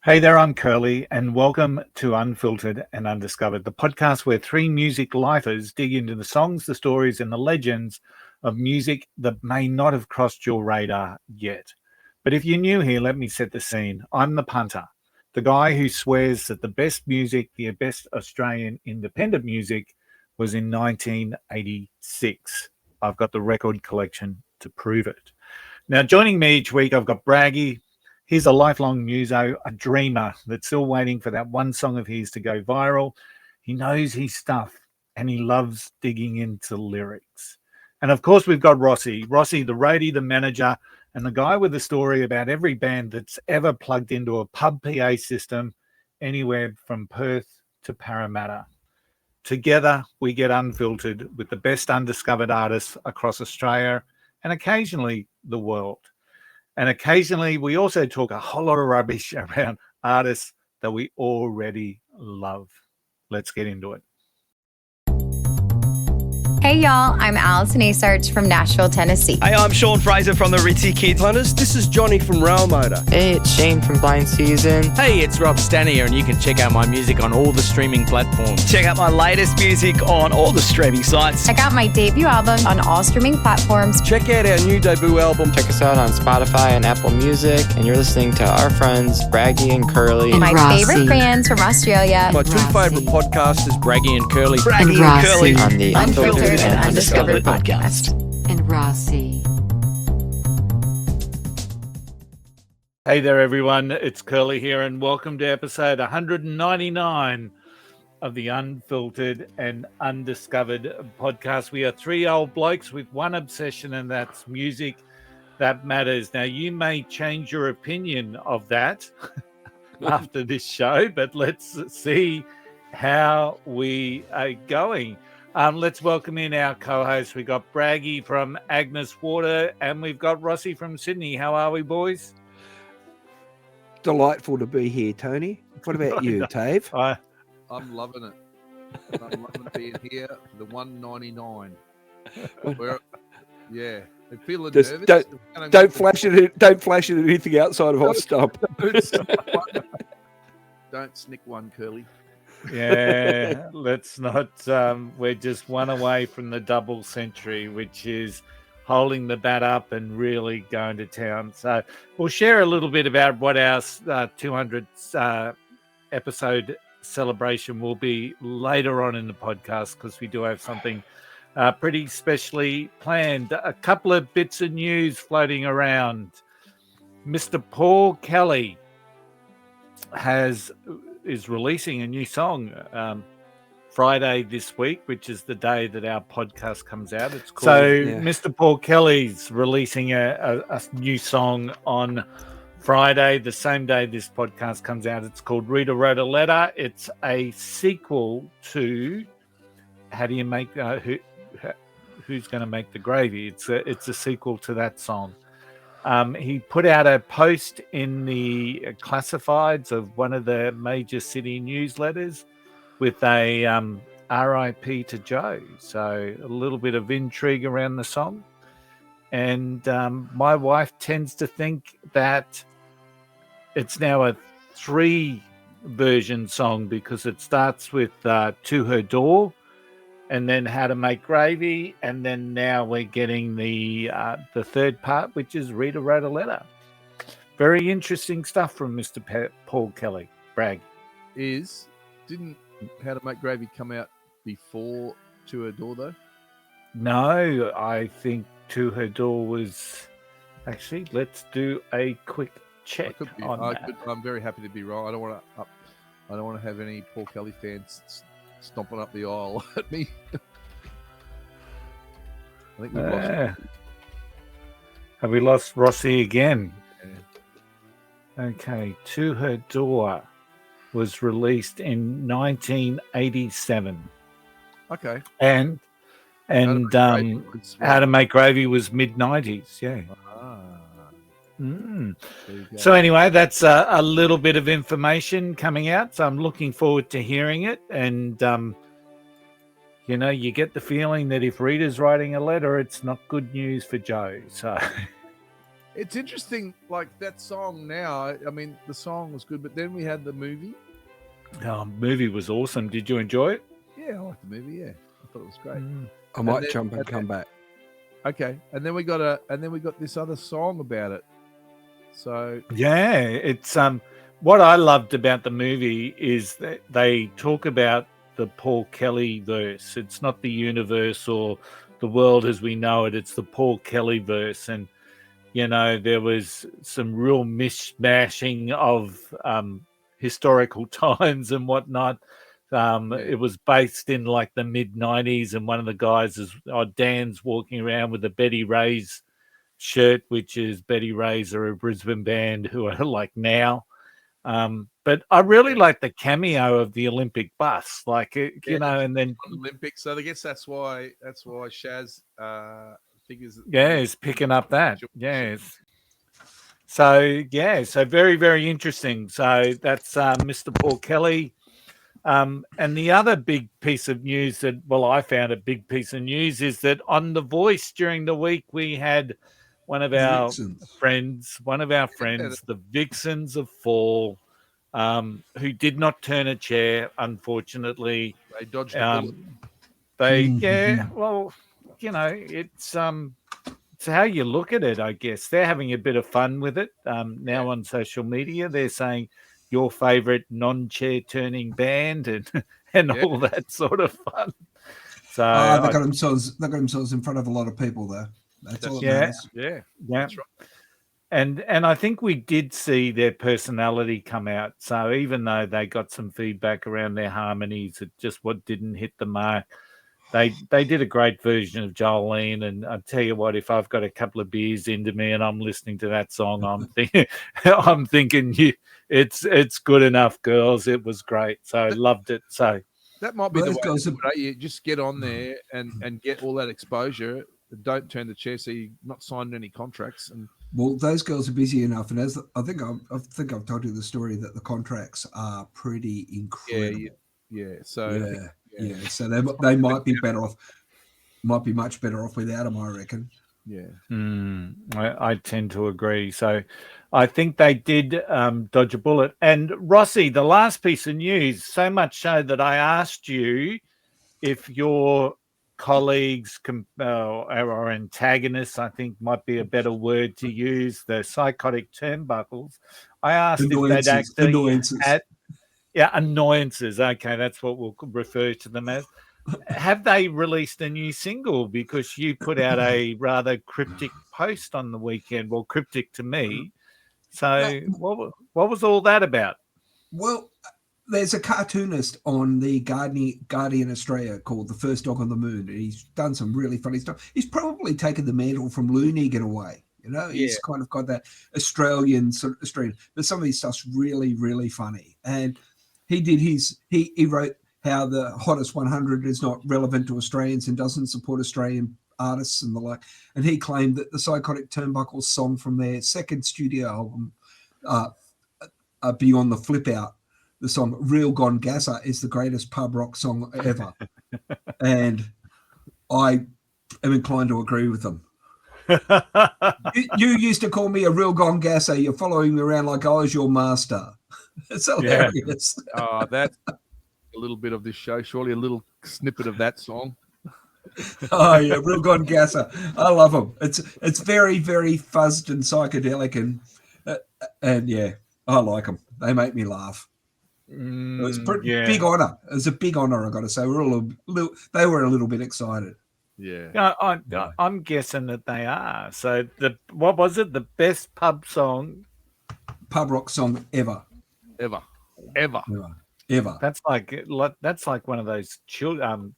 Hey there, I'm Curly, and welcome to Unfiltered and Undiscovered, the podcast where three music lifers dig into the songs, the stories, and the legends of music that may not have crossed your radar yet. But if you're new here, let me set the scene. I'm the punter, the guy who swears that the best music, the best Australian independent music, was in 1986. I've got the record collection to prove it. Now, joining me each week, I've got Braggy. He's a lifelong muso, a dreamer that's still waiting for that one song of his to go viral. He knows his stuff and he loves digging into lyrics. And of course, we've got Rossy. Rossy, the roadie, the manager, and the guy with a story about every band that's ever plugged into a pub PA system anywhere from Perth to Parramatta. Together, we get unfiltered with the best undiscovered artists across Australia and occasionally the world. And occasionally, we also talk a whole lot of rubbish around artists that we already love. Let's get into it. Hey y'all, I'm Alison Asarch from Nashville, Tennessee. Hey, I'm Sean Fraser from the Ritzy Kids. Hunters, this is Johnny from Rail Motor. Hey, it's Shane from Blind Season. Hey, it's Rob Stanier, and you can check out my music on all the streaming platforms. Check out my latest music on all the streaming sites. Check out my debut album on all streaming platforms. Check out our new debut album. Check us out on Spotify and Apple Music. And you're listening to our friends, Braggy and Curly. And my Rossy. favorite bands from Australia. My two favourite podcasters, Braggy and Curly. Braggy and Rossy. Curly. On the Unfiltered and Undiscovered podcast. And Rossy. Hey there, everyone. It's Curly here, and welcome to episode 199 of the Unfiltered and Undiscovered podcast. We are three old blokes with one obsession, and that's music that matters. Now, you may change your opinion of that after this show, but let's see how we are going. Let's welcome in our co-hosts. We've got Braggy from Agnes Water, and we've got Rossy from Sydney. How are we, boys? delightful to be here, Tony. What about you, Tave? I'm loving it. I'm loving being here for the 199. Yeah, I'm feeling Just nervous. Don't flash it. Don't flash it at anything outside of Hotstop. Don't snick one, Curly. Yeah, let's not. We're just one away from the double century, which is holding the bat up and really going to town. So we'll share a little bit about what our 200th episode celebration will be later on in the podcast, because we do have something pretty specially planned. A couple of bits of news floating around. Mr. Paul Kelly is releasing a new song Friday this week, which is the day that our podcast comes out. It's called, Mr. Paul Kelly's releasing a new song on Friday, the same day this podcast comes out. It's called Rita Wrote a Letter. It's a sequel to How Do You Make Who's Going to Make the Gravy? It's a sequel to that song. He put out a post in the classifieds of one of the major city newsletters with a RIP to Joe. So a little bit of intrigue around the song. And my wife tends to think that it's now a 3-version song, because it starts with To Her Door, and then How to Make Gravy, and then now we're getting the third part, which is Rita Wrote a Letter. Very interesting stuff from Mr. Paul Kelly. Bragg. Didn't How to Make Gravy come out before To Her Door, though? No, I think To Her Door was... Actually, let's do a quick check on that. I'm very happy to be wrong. I don't want to have any Paul Kelly fans stomping up the aisle at me. I think we've lost. Have we lost Rossy again? Yeah. Okay, To Her Door was released in 1987. Okay. And How to Make Gravy was mid-90s, yeah. So anyway, that's a little bit of information coming out. So I'm looking forward to hearing it. And, you get the feeling that if Rita's writing a letter, it's not good news for Joe. So It's interesting, like that song now. I mean, the song was good, but then we had the movie. Movie was awesome. Did you enjoy it? Yeah, I liked the movie. Yeah, I thought it was great. I might then- jump and and come back. Okay, and then we got this other song about it. So Yeah, it's what I loved about the movie is that they talk about the Paul Kelly verse. It's not the universe or the world as we know it. It's the Paul Kelly verse, and there was some real mishmashing of historical times and whatnot. It was based in like the mid-90s, and one of the guys Dan's walking around with a Betty Ray's shirt, which is Betty Ray's are a Brisbane band who are like now. But I really like the cameo of the Olympic bus, and then Olympics. So I guess that's why Shaz figures. Yeah, is picking up that. Yes. So very, very interesting. So that's Mr. Paul Kelly. And the other big piece of news I found a big piece of news is that on The Voice during the week, we had one of our friends, the Vixens of Fall, who did not turn a chair, unfortunately. They dodged the bullet. It's how you look at it, I guess. They're having a bit of fun with it now on social media. They're saying your favorite non-chair turning band and all that sort of fun. So they got themselves in front of a lot of people there. That's all that matters. Yeah. That's right. And I think we did see their personality come out. So even though they got some feedback around their harmonies, it just didn't hit the mark. They did a great version of Jolene, and I tell you what, if I've got a couple of beers into me and I'm listening to that song, I'm thinking it's good enough, girls. It was great, so I loved it. So that might be the way. You just get on there and get all that exposure. Don't turn the chair, so you're not signed any contracts. And well, those girls are busy enough, and as I think I've told you the story that the contracts are pretty incredible. Yeah. So. Yeah, so they might be better off. Might be much better off without them, I reckon. Yeah, I tend to agree. So, I think they did dodge a bullet. And Rossy, the last piece of news, so much so that I asked you if your colleagues or antagonists, I think might be a better word to use, the psychotic turnbuckles. I asked if they'd actually annoyances. Okay, that's what we'll refer to them as. Have they released a new single? Because you put out a rather cryptic post on the weekend. Well, cryptic to me. So what was all that about? Well, there's a cartoonist on the Guardian Australia called The First Dog on the Moon, and he's done some really funny stuff. He's probably taken the mantle from Looney in a way. He's kind of got that Australian, but some of his stuff's really, really funny. And he did he wrote how the hottest 100 is not relevant to Australians and doesn't support Australian artists and the like. And he claimed that the Psychotic Turnbuckles song from their second studio album, Beyond the Flip Out, the song Real Gone Gasser, is the greatest pub rock song ever. And I am inclined to agree with them. You used to call me a real gone gasser. You're following me around like I was your master. It's hilarious. That's a little bit of this show. Surely a little snippet of that song. Oh yeah, real gone gasser. I love them. It's very, very fuzzed and psychedelic, and yeah, I like them. They make me laugh. It was big honor. It was a big honor. I got to say, they were a little bit excited. Yeah, I'm guessing that they are. So what was it? The best pub rock song ever. That's like one of those children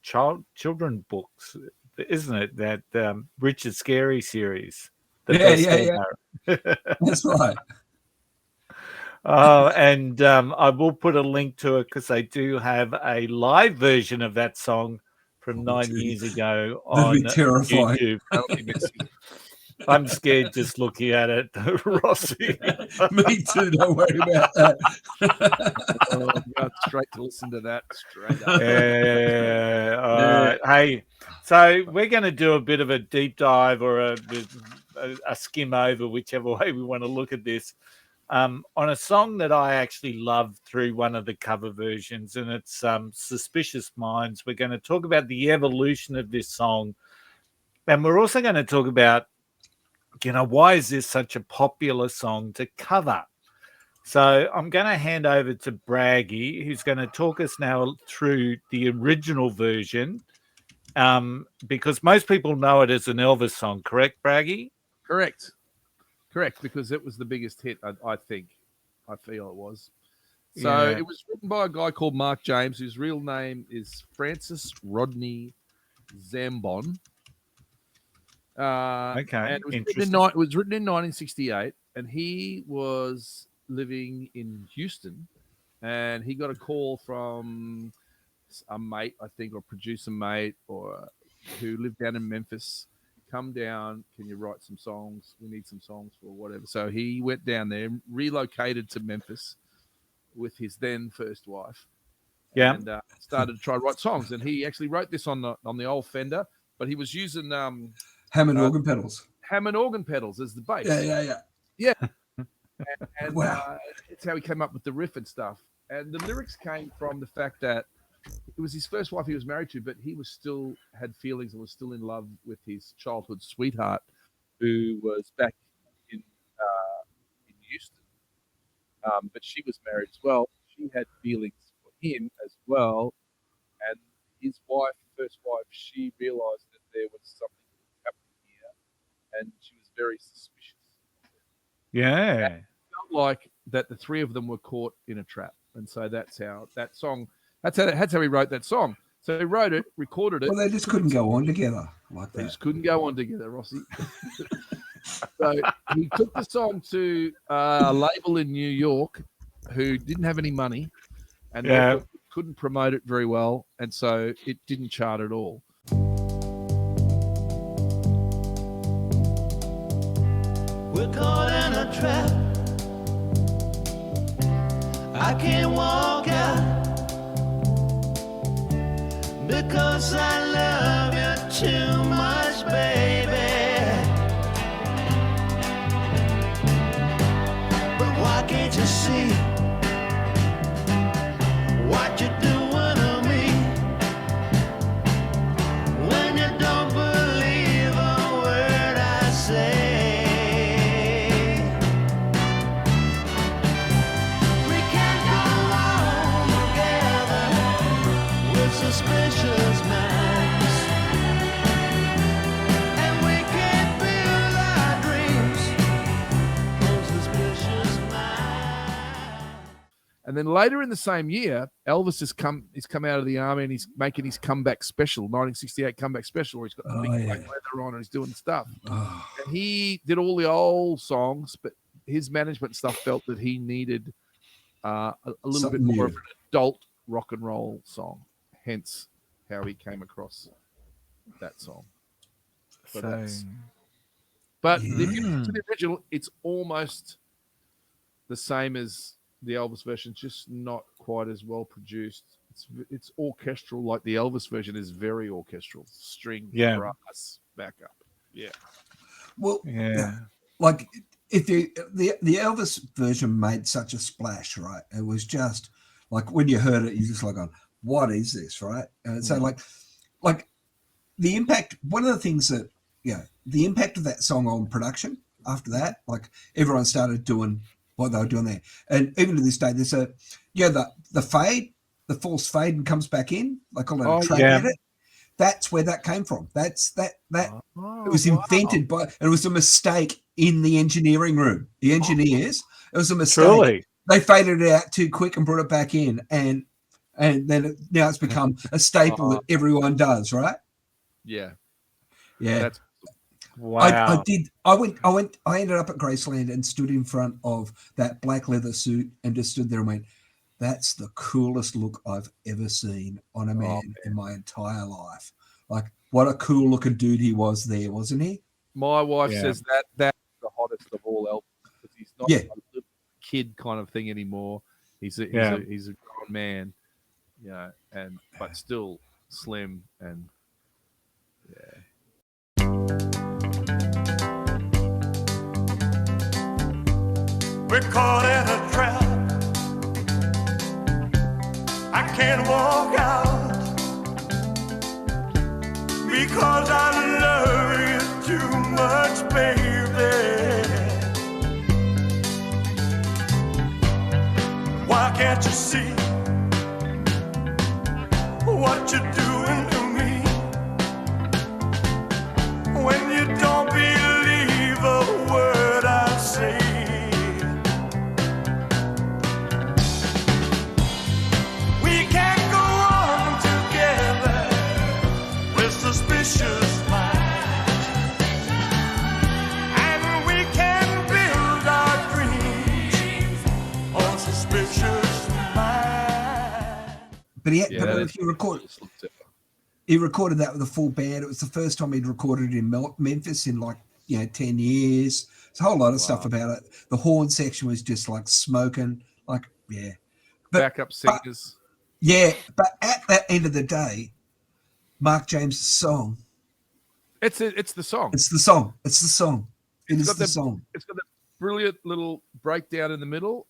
books, isn't it? That Richard Scarey series. Yeah. That's right. Oh, and I will put a link to it because they do have a live version of that song from 9 years ago on YouTube. I'm scared just looking at it, Rossy. Me too. Don't worry about that. Go straight to listen to that straight up. Yeah. All right. Hey, so we're going to do a bit of a deep dive or a skim over, whichever way we want to look at this, on a song that I actually love through one of the cover versions, and it's Suspicious Minds. We're going to talk about the evolution of this song, and we're also going to talk about, why is this such a popular song to cover? So I'm going to hand over to Braggy, who's going to talk us now through the original version, because most people know it as an Elvis song, correct, Braggy? Correct, because it was the biggest hit, I think. I feel it was. So It was written by a guy called Mark James, whose real name is Francis Rodney Zambon. Okay, and it was written in 1968, and he was living in Houston, and he got a call from a mate, I think, or producer mate, or who lived down in Memphis. Come down, can you write some songs? We need some songs for whatever. So he went down there, relocated to Memphis with his then first wife, and started to try to write songs. And he actually wrote this on the old Fender, but he was using Hammond organ pedals. Hammond organ pedals as the bass. Yeah. And Wow. That's how he came up with the riff and stuff. And the lyrics came from the fact that it was his first wife he was married to, but he was still had feelings and was still in love with his childhood sweetheart, who was back in Houston. But she was married as well. She had feelings for him as well. And his wife, first wife, she realized that there was something happening here, and she was very suspicious. Yeah. And it felt like that the three of them were caught in a trap. And so that's how that song, that's how he wrote that song. So he wrote it, recorded it. Well, they just couldn't go on together like that. They just couldn't go on together, Rossy. So he took the song to a label in New York who didn't have any money and couldn't promote it very well. And so it didn't chart at all. We're caught in a trap. I can't walk out because I love you too much, baby. But why can't you see what you're doing to me when you don't believe a word I say? Suspicious minds, and we can't build our dreams on suspicious minds. And then later in the same year, Elvis has come out of the army and he's making his comeback special, 1968 comeback special, where he's got the big black leather on and he's doing stuff. And he did all the old songs, but his management stuff felt that he needed a little Something bit more new. of an adult rock and roll song. Hence how he came across that song. But if you listen to the original, it's almost the same as the Elvis version, just not quite as well produced. It's orchestral, like the Elvis version is very orchestral, string, brass, backup. Yeah. Well, like if the Elvis version made such a splash, right? It was just like when you heard it, you just like, what is this, right? And so like the impact, one of the things that, the impact of that song on production after that, like everyone started doing what they were doing there. And even to this day, there's the fade, the false fade and comes back in, like call it a track edit. That's where that came from. It was invented by, it was a mistake in the engineering room. The engineers, it was a mistake. Truly. They faded it out too quick and brought it back in. And then now it's become a staple that everyone does, right? Yeah. Yeah. Wow. I ended up at Graceland and stood in front of that black leather suit and just stood there and went, that's the coolest look I've ever seen on a man in my entire life. Like, what a cool looking dude he was there, wasn't he? My wife Yeah. says that's the hottest of all Elvis because he's not a little kid kind of thing anymore. He's a grown man, you know, but still slim and We're caught in a trap. I can't walk out because I love you too much, baby. Why can't you see what you're doing to me when you don't believe a word I say? We can't go on together with suspicious minds, and we can build our dreams on suspicious minds. But if you record, he recorded that with a full band. It was the first time he'd recorded in Memphis in 10 years. There's a whole lot of stuff about it. The horn section was just like smoking, But backup singers. But at that end of the day, Mark James' song. It's the song. It's the song. It's the song. It is the song. It's got a brilliant little breakdown in the middle,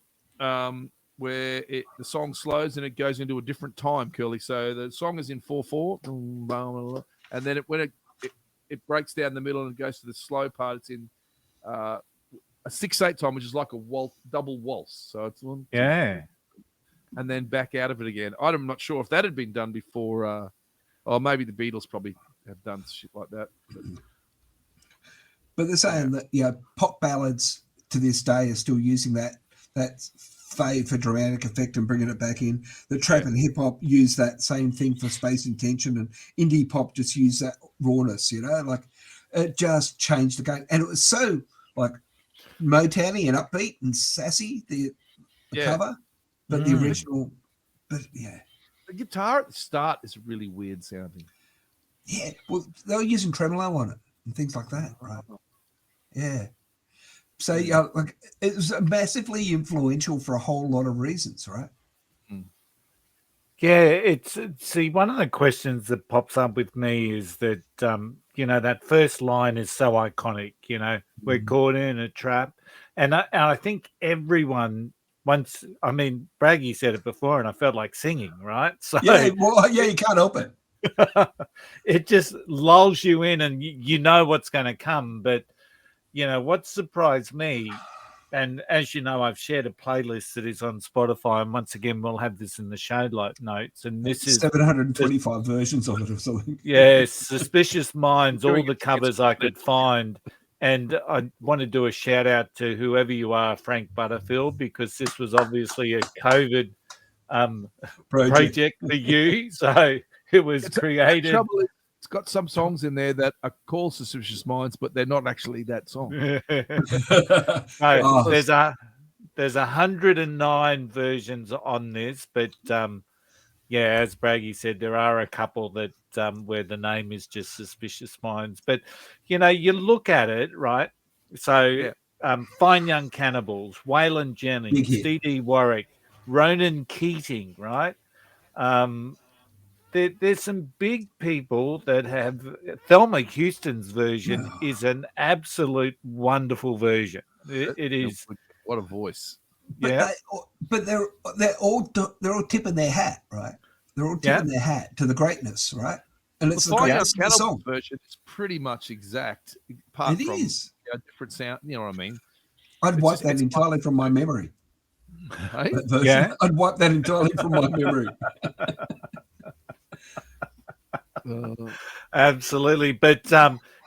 where the song slows and it goes into a different time, Curly. So the song is in 4/4, and then when it breaks down the middle and goes to the slow part, it's in a 6/8 time, which is like a double waltz. So it's one, and then back out of it again. I'm not sure if that had been done before, or maybe the Beatles probably have done shit like that. But they're saying that pop ballads to this day are still using that fade for dramatic effect and bringing it back in. The trap and hip hop use that same thing for space and tension, and indie pop just use that rawness. It just changed the game, and it was so Motowny and upbeat and sassy. The cover. But the original, the guitar at the start is really weird sounding. Yeah, well, they were using tremolo on it and things like that, right? Yeah. So, it was massively influential for a whole lot of reasons, right? Yeah, one of the questions that pops up with me is that, that first line is so iconic, we're caught in a trap. And I think everyone... Braggy said it before, and I felt like singing, right? So you can't help it. It just lulls you in, and you know what's going to come. But what surprised me, and as you know, I've shared a playlist that is on Spotify, and once again, we'll have this in the show notes. And this is 725 versions of it or something. Yes, Suspicious Minds, all the covers I could find. And I want to do a shout out to whoever you are, Frank Butterfield, because this was obviously a COVID project for you. So it was created. It's got some songs in there that are called Suspicious Minds, but they're not actually that song. There's 109 versions on this, but as Braggy said, there are a couple that where the name is just Suspicious Minds. But, you look at it, right? So Fine Young Cannibals, Waylon Jennings, D.D. Warwick, Ronan Keating, right? There's some big people that have... Thelma Houston's version is an absolute wonderful version. It is... What a voice. But they're all tipping their hat, right? They're all tipping their hat to the greatness, right? And it's the greatness of the song. Version is pretty much exact. It is a different sound. You know what I mean? I'd wipe that entirely from my memory. Hey? I'd wipe that entirely from my memory. Absolutely, but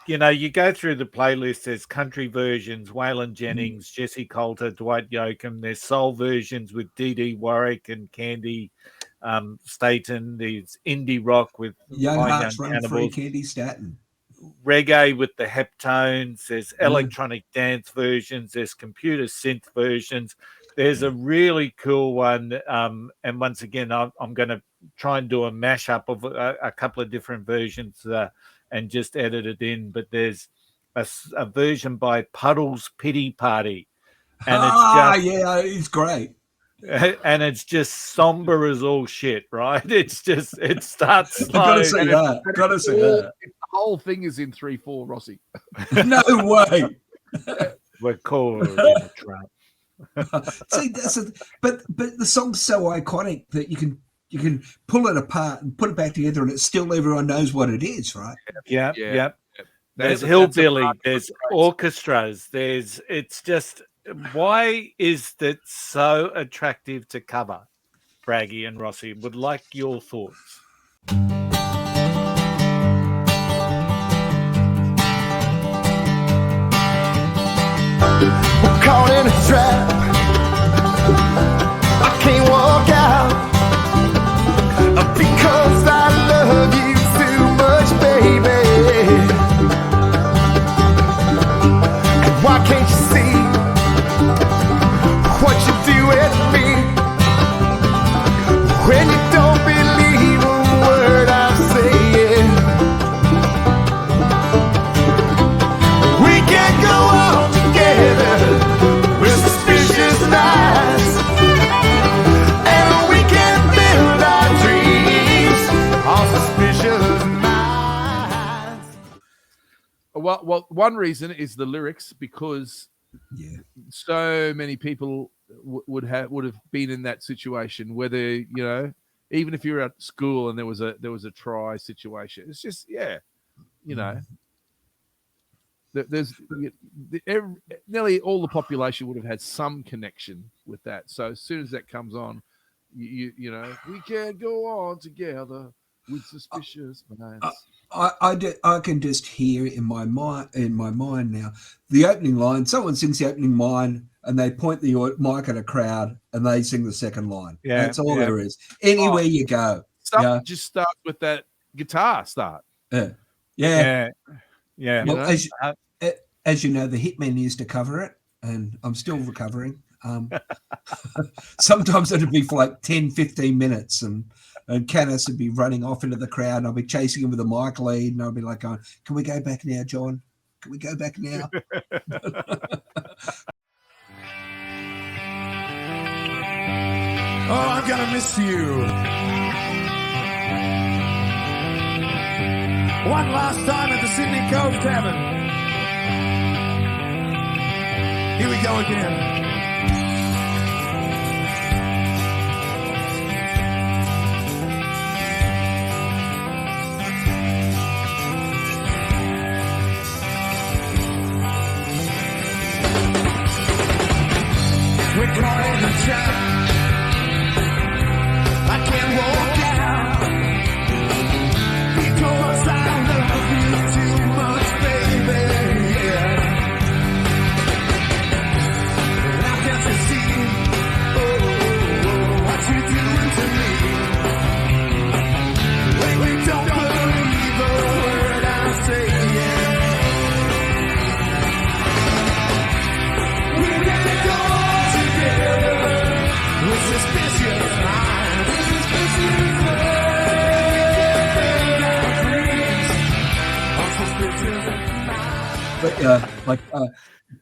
you go through the playlist. There's country versions, Waylon Jennings, Jesse Coulter, Dwight Yoakam. There's soul versions with D.D. Warwick and Candy Staten. There's indie rock with Young Hearts Run Free, Candy Staten. Reggae with the Heptones. There's electronic dance versions. There's computer synth versions. There's a really cool one, and once again, I'm going to try and do a mashup of a couple of different versions and just edit it in. But there's a version by Puddle's Pity Party, and it's great. And it's just somber as all shit, right? It starts slow. Gotta see that. The whole thing is in 3/4, Rossy. No way. We're caught in a trap. See, but the song's so iconic that you can pull it apart and put it back together, and it's still everyone knows what it is, right? Yeah. There's hillbilly, there's orchestras, it's just, why is that so attractive to cover? Braggy and Rossy, would like your thoughts. Caught in a trap, I can't walk out because I love you too much, baby. And why can't you see what you do at me when you don't believe a word I'm saying? We can't go on together with suspicious minds, and we can build our dreams on suspicious minds. Well, one reason is the lyrics, because so many people would have been in that situation, whether, you know, even if you're at school and there was a try situation. It's just, you know, there's nearly all the population would have had some connection with that. So as soon as that comes on, you know, we can't go on together with suspicious minds. I can just hear in my mind now the opening line. Someone sings the opening line and they point the mic at a crowd and they sing the second line. That's all there is. Anywhere you go, just starts with that guitar start. Yeah. Well, know? as you know, the Hitmen used to cover it, and I'm still recovering. Sometimes it'd be for like 10, 15 minutes, and Canis would be running off into the crowd, and I'll be chasing him with a mic lead, and I'll be like, going, "Can we go back now, John? Can we go back now?" Oh, I'm gonna miss you. One last time at the Sydney Cove Tavern. Here we go again. We're caught in a trap. I can't walk out because I love you too much, baby. Yeah. How can you see what you're doing to me? When we don't believe a word I'm saying. We can't go on together with suspicious minds.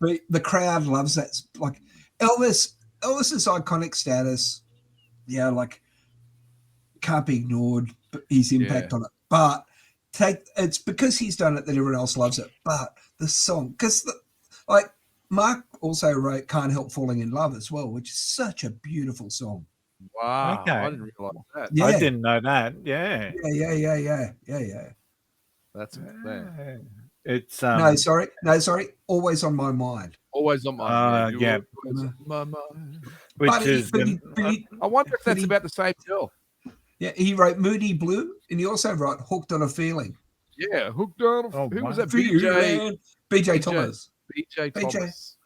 But the crowd loves that. Like Elvis's iconic status, like can't be ignored. But his impact on it, but it's because he's done it that everyone else loves it. But the song, because like Mark also wrote "Can't Help Falling in Love" as well, which is such a beautiful song. Wow, Okay. I didn't realize that. Yeah. I didn't know that. Yeah. That's man. It's No, sorry. Always on my mind. Always on my mind. yeah. Always on my mind. Which But is I wonder if that's about the same girl. Yeah, he wrote "Moody Blue" and he also wrote "Hooked on a Feeling." Yeah, hooked on. Who was that? BJ Thomas. BJ Thomas.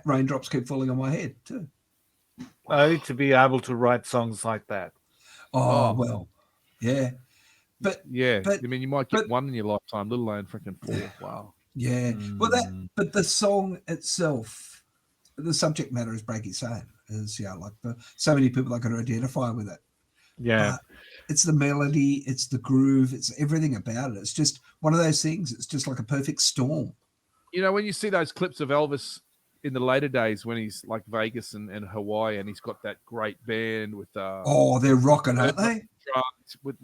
Raindrops keep falling on my head too. to be able to write songs like that. Oh well, yeah. But I mean, you might get one in your lifetime, let alone freaking 4. Wow. Yeah. Well, but the song itself, the subject matter, as Braggy's saying, is like so many people that can identify with it. Yeah. It's the melody, it's the groove, it's everything about it. It's just one of those things. It's just like a perfect storm. You know, when you see those clips of Elvis in the later days when he's like Vegas and Hawaii, and he's got that great band with they're rocking, aren't they? drums, with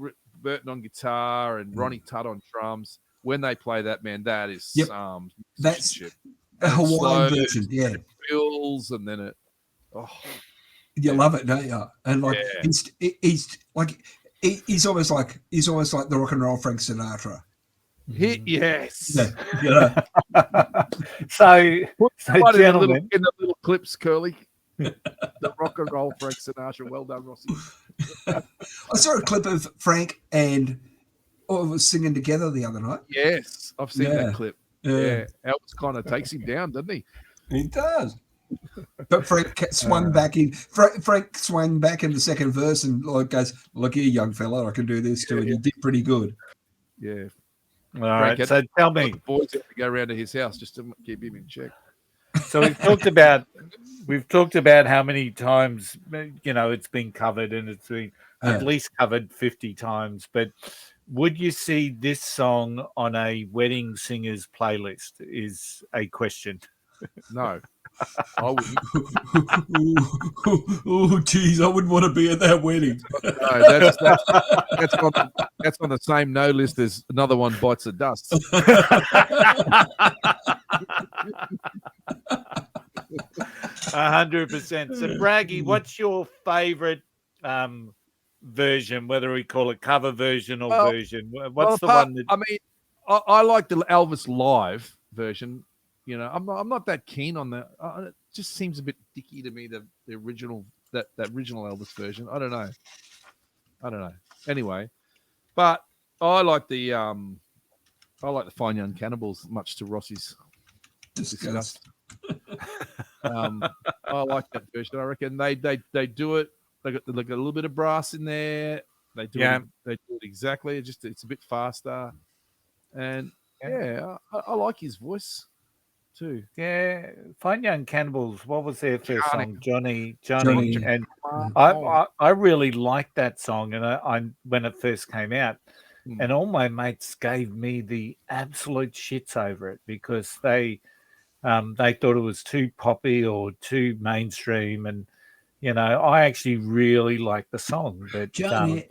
Burton on guitar and Ronnie Tutt on drums. When they play that, man, that is that's shit. a Hawaiian slows, version. Yeah, and it builds, and then it. Oh, you love it, don't you? And like he's almost like the rock and roll Frank Sinatra. Yes. Yeah. So gentlemen, in the little clips, Curly. The rock and roll Frank Sinatra. Well done, Rossy. I saw a clip of Frank and was singing together the other night. Yes, I've seen that clip. Yeah. Elvis kind of takes him down, doesn't he? He does. But Frank swung back in. Frank swung back in the second verse and like goes, "Look here, young fella, I can do this too." And he did pretty good. Yeah. All right. So tell me, the boys have to go around to his house just to keep him in check. So we've talked about how many times it's been covered, and it's been at least covered 50 times. But would you see this song on a wedding singers playlist? Is a question. No, I wouldn't. Oh, geez, I wouldn't want to be at that wedding. No, that's on the same no list as Another One Bites the Dust. 100%. So, Braggy, what's your favorite version, whether we call it cover version or version? What's the one that... I mean, I like the Elvis live version. You know, I'm not that keen on that. It just seems a bit dicky to me, the original, that original Elvis version. I don't know. Anyway, but I like the Fine Young Cannibals, much to Rossy's disgust. I like that version. I reckon they do it. They got a little bit of brass in there. They do it exactly. It's a bit faster, and I like his voice too. Yeah, Fine Young Cannibals. What was their first song? Johnny. And I really liked that song, and I when it first came out, and all my mates gave me the absolute shits over it because they thought it was too poppy or too mainstream, and I actually really like the song. But Johnny,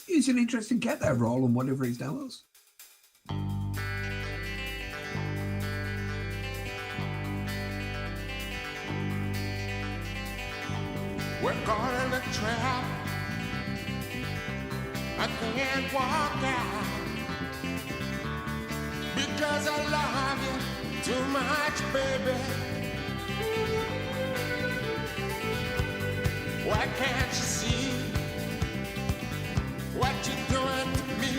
he's an interesting cat, that role and whatever he's done was. We're caught in a trap. I can't walk out because I love you too much, baby. Why can't you see what you're doing to me?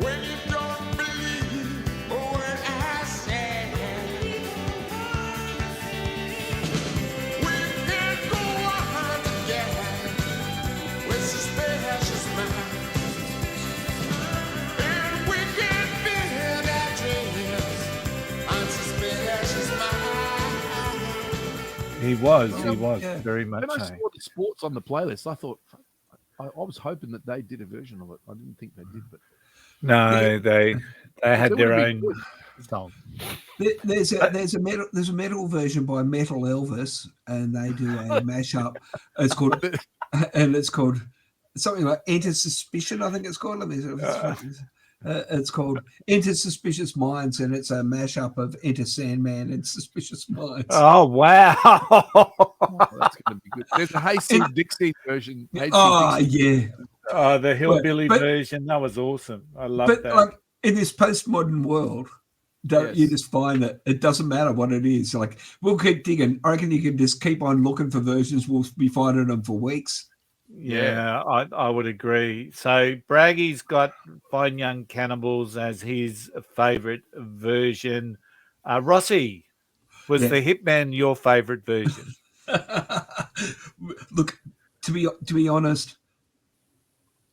When you don't believe a word I say. We can go on together with suspicious minds, and we can build our dreams on suspicious minds. he was very much. When I saw the sports on the playlist, I thought I was hoping that they did a version of it. I didn't think they did, but no, they had their own song. There's a metal version by Metal Elvis, and they do a mashup. It's called something like Enter Suspicion, I think it's called. It's called Enter Suspicious Minds, and it's a mashup of Enter Sandman and Suspicious Minds. Oh wow! That's going to be good. There's a Hayseed Dixie version. The hillbilly version, that was awesome. I love that. But like in this postmodern world, you just find that it doesn't matter what it is. Like we'll keep digging. I reckon you can just keep on looking for versions. We'll be finding them for weeks. Yeah, I would agree. So Braggy's got Fine Young Cannibals as his favorite version. Rossy, was the Hitman your favorite version? Look, to be honest,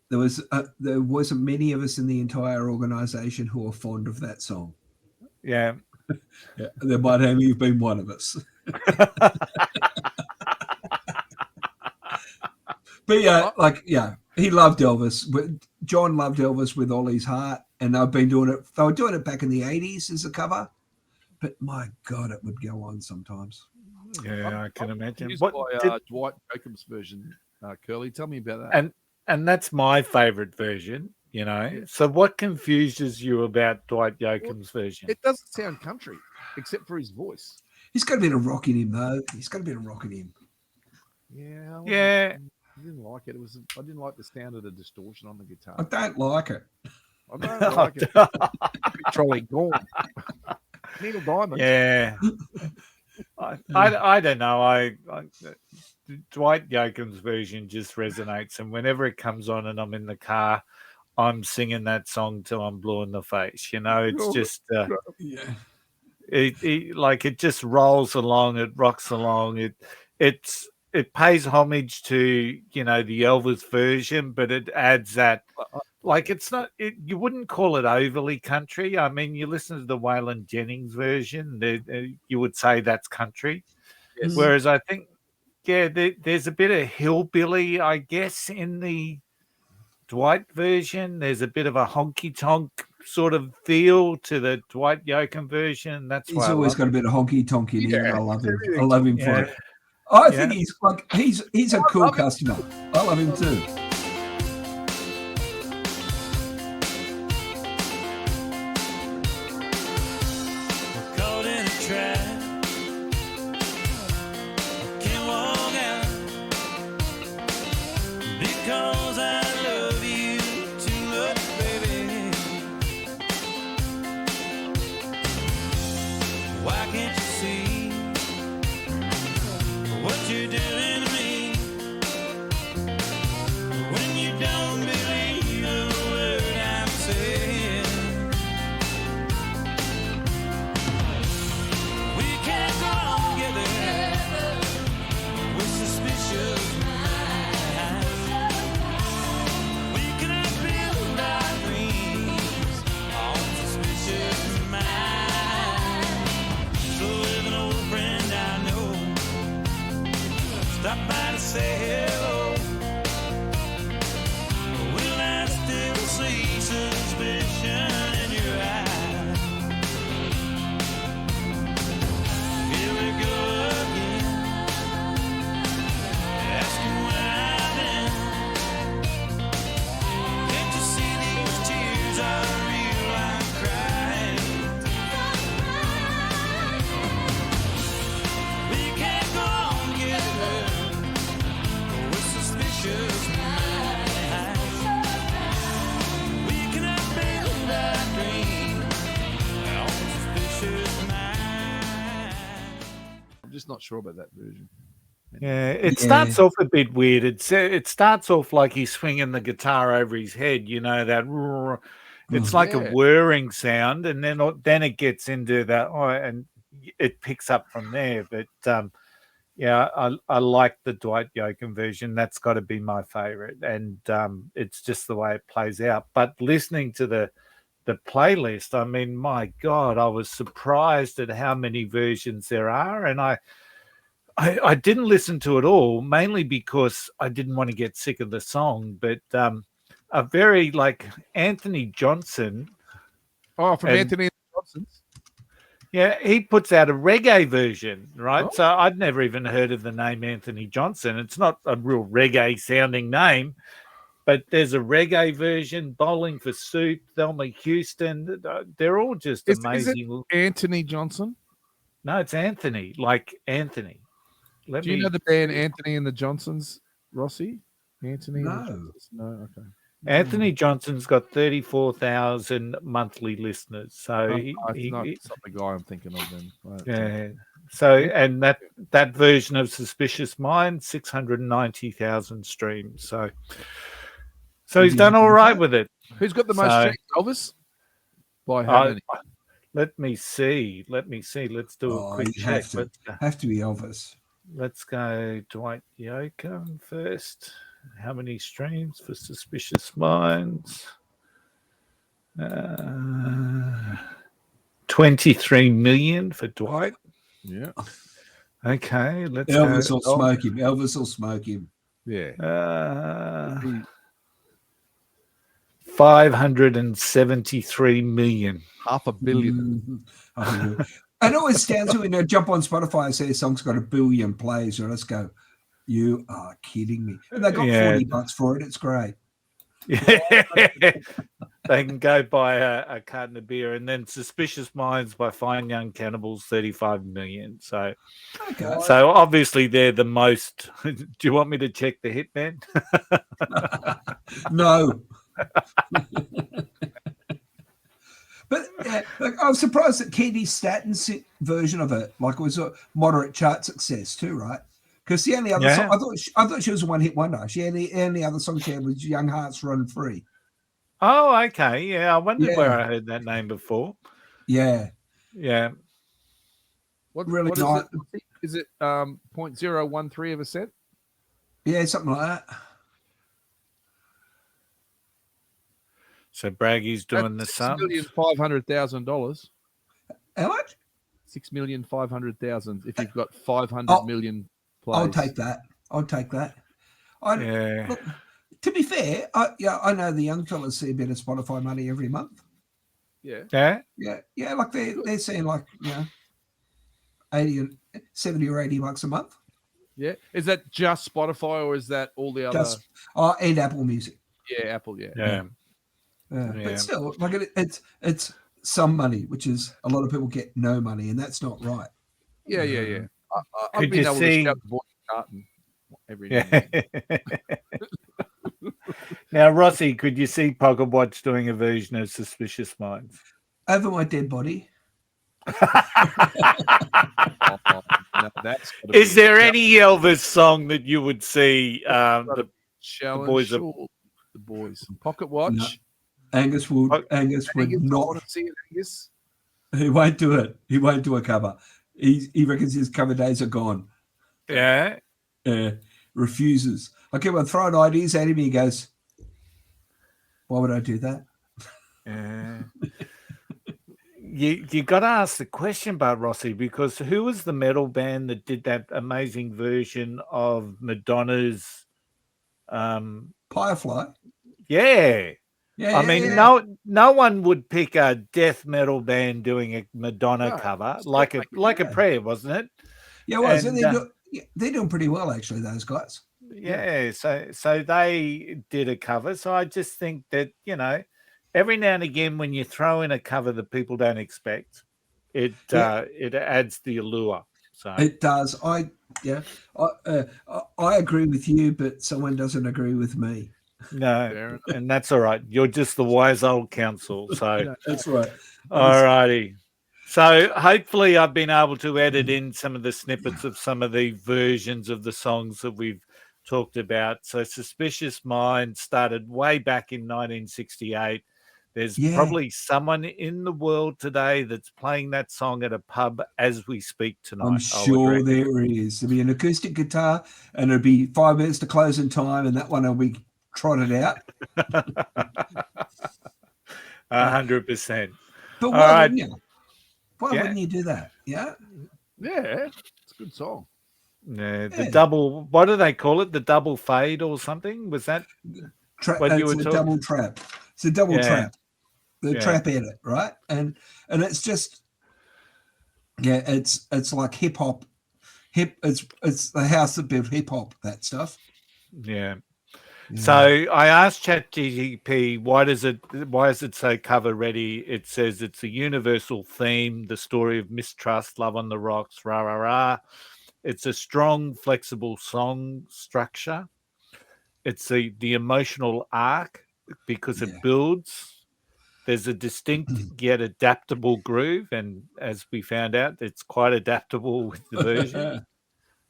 there wasn't many of us in the entire organization who are fond of that song. Yeah. There might only have been one of us. But he loved Elvis. But John loved Elvis with all his heart, and they've been doing it. They were doing it back in the 80s as a cover. But my God, it would go on sometimes. Yeah, I can imagine. Used What by Dwight Jacobs' version, Curly. Tell me about that. and that's my favourite version. So what confuses you about Dwight Yoakam's version? It doesn't sound country, except for his voice. He's got a bit of rock in him, though. He's got a bit of rock in him. Yeah. I didn't like it. I didn't like the sound of the distortion on the guitar. I don't like it. I don't like it. Trolley gone. Neil Diamond. Yeah. I don't know. I Dwight Yoakam's version just resonates, and whenever it comes on and I'm in the car, I'm singing that song till I'm blue in the face. It's just it just rolls along, it rocks along. It pays homage to the Elvis version, but it adds that it's not. You wouldn't call it overly country. I mean, you listen to the Waylon Jennings version, you would say that's country. Yes. Whereas I think, there's a bit of hillbilly, I guess, in the Dwight version. There's a bit of a honky tonk sort of feel to the Dwight Yoakam version. That's why he's always got a bit of honky tonk in him. I love him. I love him for it. I think he's a cool customer. I love him too. We're caught in a trap. Can't walk out because I love you too much, baby. Why can't you see what you're doing to me when you don't believe a word I'm saying? We can't go on together with suspicious minds. We cannot build our dreams on suspicious minds. So if an old friend I know stop by to say hello, will I still see suspicion in your eyes? Here we go again, asking where I've been. Can't you see these tears are real? I'm crying. We can't go on together with suspicious minds. We cannot build our dream on suspicious minds. I'm just not sure about that version. Yeah, it starts off a bit weird. It starts off like he's swinging the guitar over his head, that roar. It's like a whirring sound, and then it gets into that, and it picks up from there. But I like the Dwight Yoakam version. That's got to be my favorite, and it's just the way it plays out. But listening to the playlist, I mean, my God, I was surprised at how many versions there are, and I didn't listen to it all, mainly because I didn't want to get sick of the song. But a very Anthony Johnson. Oh, from Anthony Johnson's. Yeah, he puts out a reggae version, right? Oh. So I'd never even heard of the name Anthony Johnson. It's not a real reggae sounding name, but there's a reggae version, Bowling for Soup, Thelma Houston. They're all just amazing. Is it Anthony Johnson? No, it's Anthony, like Anthony. Do you know the band Anthony and the Johnsons, Rossy? Anthony? No. No, okay. Anthony Johnson's got 34,000 monthly listeners. So it's not the guy I'm thinking of then. Right. Yeah. So, and that version of Suspicious Mind, 690,000 streams. So he's done all right with it. Who's got the most streams? Elvis? By how many? Let me see. Let's do a quick check. Have to be Elvis. Let's go Dwight Yoakam first. How many streams for Suspicious Minds? 23 million for Dwight. Yeah. Okay, let's Elvis will smoke him. Elvis will smoke him. Yeah. 573 million. $500 million. It always stands when I jump on Spotify and say a song's got 1 billion plays, and I just go, "You are kidding me!" And they got $40 for it. It's great. They can go buy a carton of beer, and then Suspicious Minds by Fine Young Cannibals, 35 million. So, so obviously they're the most. Do you want me to check the Hitman? No. But I was surprised that Katie Statton's version of it, like, it was a moderate chart success too, right? Because the only other song, I thought she was a one-hit wonder. The only other song she had was "Young Hearts Run Free." Oh, okay. Yeah, I wondered where I heard that name before. Yeah. What Really what nice. is it 0.013 of a cent? Yeah, something like that. So Braggy's doing the sums. $6,500,000. How much? 6,500,000. If you've got 500 million plays. I'll take that. Look, to be fair, I know the young fellas see a bit of Spotify money every month. Yeah. Like they're seeing, like, 70 or $80 a month. Yeah. Is that just Spotify, or is that all the other? And Apple Music. Yeah, Apple. But still, like, it's some money, which is a lot of people get no money, and that's not right. Yeah. I've been able to shout the boy carton every day. Now, Rossy, could you see Pocket Watch doing a version of Suspicious Minds? Over my dead body. Is there any Elvis song that you would see the boys? The boys. Pocket Watch. No. Angus would not. Angus. He won't do it. He won't do a cover. He reckons his cover days are gone. Yeah. Refuses. I keep on throwing ideas at him. He goes, "Why would I do that?" You got to ask the question, but Rossy, because who was the metal band that did that amazing version of Madonna's Firefly? Yeah. I mean, no one would pick a death metal band doing a Madonna cover like a prayer, wasn't it? Yeah, it was. And they're doing pretty well, actually, those guys. Yeah, so they did a cover. So I just think that, every now and again when you throw in a cover that people don't expect, it adds the allure. So it does. I agree with you, but someone doesn't agree with me. No, and that's all right. You're just the wise old counsel. So that's right. All righty. So hopefully I've been able to edit in some of the snippets of some of the versions of the songs that we've talked about. So Suspicious Minds started way back in 1968. There's probably someone in the world today that's playing that song at a pub as we speak tonight. I'm sure there is. There'll be an acoustic guitar, and it'll be 5 minutes to closing time, and that one will be trotted out. 100%. But why wouldn't you? Why wouldn't you do that? Yeah, it's a good song. Yeah, the double. What do they call it? The double fade or something? Was that what you were talking? Double trap. It's a double trap. The trap edit, right? And it's just it's like hip hop. It's the house that built hip hop. That stuff. Yeah. So I asked ChatGPT, why is it so cover ready? It says it's a universal theme, the story of mistrust, love on the rocks, rah, rah, rah. It's a strong, flexible song structure. It's the emotional arc because it builds. There's a distinct yet adaptable groove. And as we found out, it's quite adaptable with the version.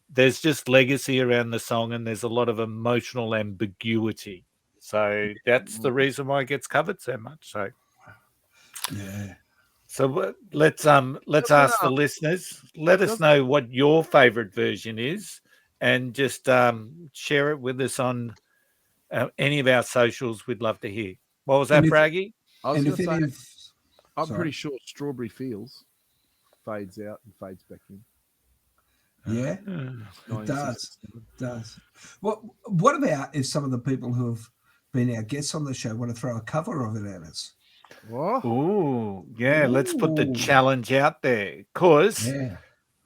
There's just legacy around the song, and there's a lot of emotional ambiguity. So that's the reason why it gets covered so much. So, So let's ask the listeners. Let us know what your favorite version is, and just share it with us on any of our socials. We'd love to hear. What was that, Braggy? I'm pretty sure Strawberry Fields fades out and fades back in. Yeah, it does. Well, What about if some of the people who have been our guests on the show want to throw a cover of it at us? What? Ooh, yeah. Let's put the Ooh. challenge out there. Because Yeah.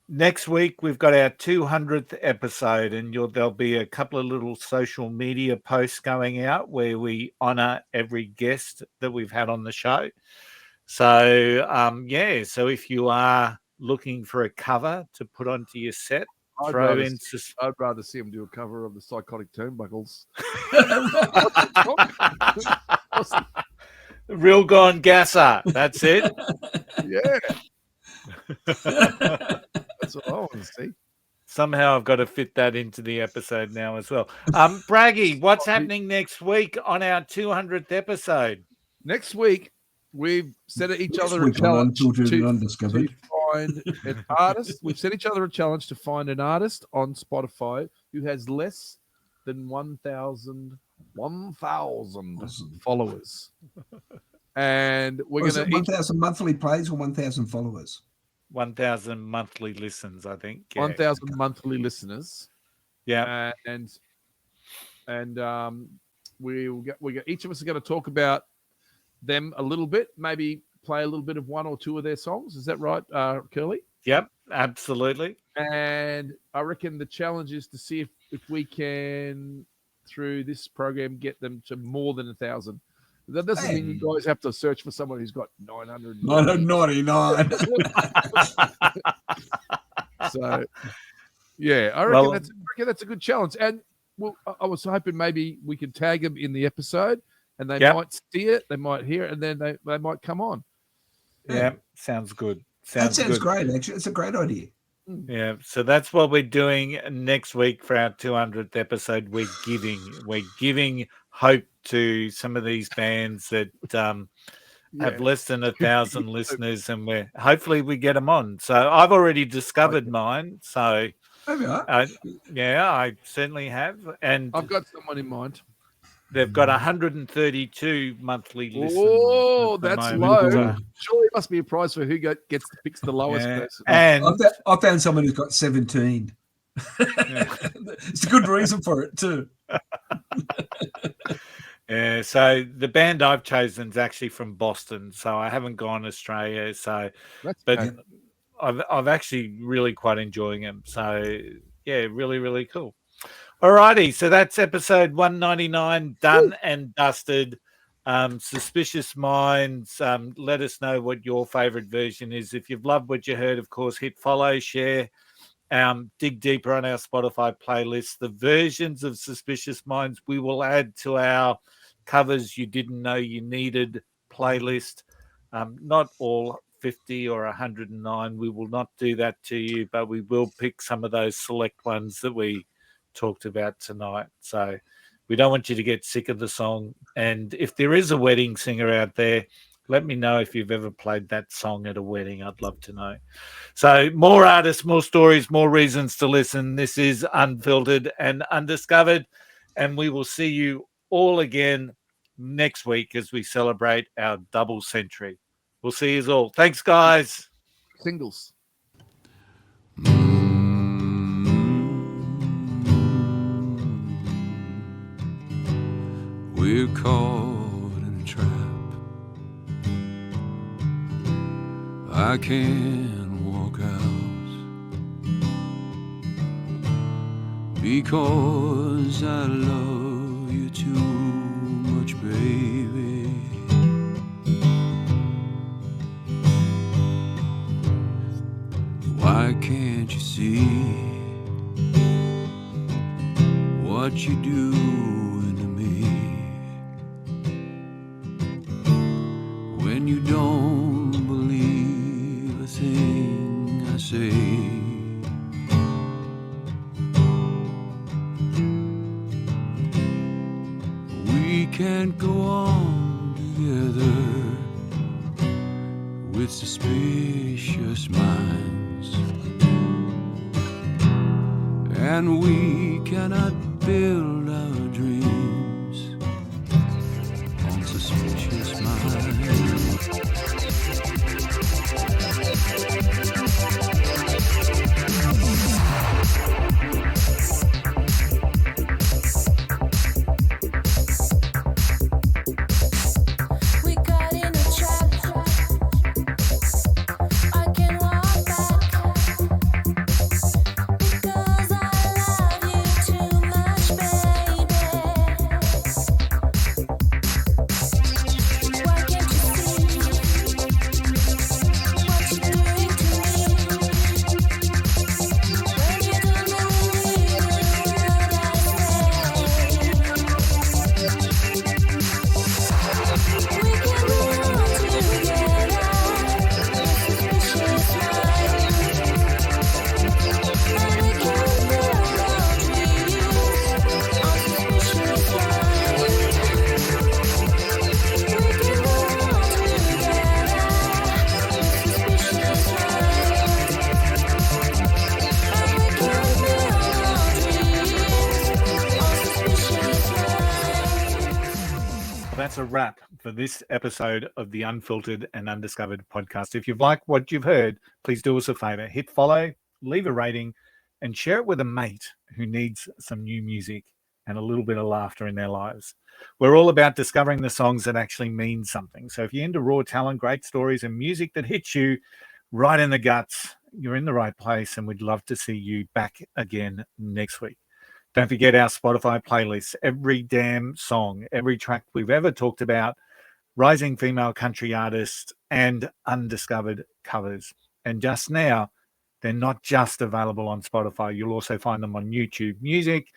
next week we've got our 200th episode, and there'll be a couple of little social media posts going out where we honour every guest that we've had on the show. So, so if you are looking for a cover to put onto your set, I'd rather see him do a cover of the Psychotic Turnbuckles. Real Gone Gasser. That's it. Yeah. That's what I want to see. Somehow I've got to fit that into the episode now as well. Braggy, what's happening next week on our 200th episode? Next week, we've set each other a week on challenge Unfiltered and to Undiscovered. find an artist. We've set each other a challenge to find an artist on Spotify who has less than 1,000 followers. And we're going to 1,000 monthly plays or 1,000 followers. 1,000 monthly listens, I think. Yeah. 1,000 monthly listeners. Yeah. And we got each of us are going to talk about them a little bit, maybe play a little bit of one or two of their songs. Is that right, Curly? Yep, absolutely. And I reckon the challenge is to see if we can, through this program, get them to more than 1,000. That doesn't mean you guys have to search for someone who's got 999. So, yeah, I reckon that's a good challenge. And I was hoping maybe we could tag them in the episode, and they might see it, they might hear it, and then they might come on. Yeah, sounds good. That sounds great, actually. It's a great idea. Yeah, so that's what we're doing next week for our 200th episode. We're giving hope to some of these bands that have less than 1,000 listeners, and hopefully we get them on. So I've already discovered mine. So I certainly have, and I've got someone in mind. They've got 132 monthly listens. Oh, that's low. Surely it must be a prize for who picks the lowest person. And I found someone who's got 17. It's a good reason for it too. Yeah, so the band I've chosen is actually from Boston, so I haven't gone Australia. So, I've actually really quite enjoying them. So yeah, really, really cool. Alrighty, so that's episode 199 done and dusted. Suspicious Minds. Let us know what your favorite version is. If you've loved what you heard, of course, hit follow, share, dig deeper on our Spotify playlist. The versions of Suspicious Minds we will add to our covers you didn't know you needed playlist. Not all 50 or 109. We will not do that to you, but we will pick some of those select ones that we talked about tonight. So we don't want you to get sick of the song. And if there is a wedding singer out there, let me know if you've ever played that song at a wedding. I'd love to know. So more artists, more stories, more reasons to listen. This is Unfiltered and Undiscovered, and we will see you all again next week as we celebrate our double century. We'll see you all. Thanks, guys. Singles. We're caught in a trap. I can't walk out because I love you too much, baby. Why can't you see what you doing to me when you don't believe a thing I say? We can't go on together with suspicious minds, and we cannot build our dreams on suspicious minds. that's a wrap for this episode of the Unfiltered and Undiscovered podcast. If you've liked what you've heard, please do us a favor. Hit follow, leave a rating, and share it with a mate who needs some new music and a little bit of laughter in their lives. We're all about discovering the songs that actually mean something. So if you're into raw talent, great stories, and music that hits you right in the guts, you're in the right place, and we'd love to see you back again next week. Don't forget our Spotify playlists. Every damn song, every track we've ever talked about, rising female country artists and undiscovered covers. And just now, they're not just available on Spotify. You'll also find them on YouTube Music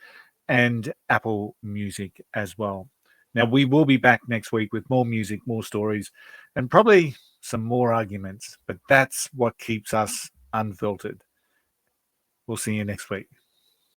and Apple Music as well. Now, we will be back next week with more music, more stories, and probably some more arguments. But that's what keeps us unfiltered. We'll see you next week.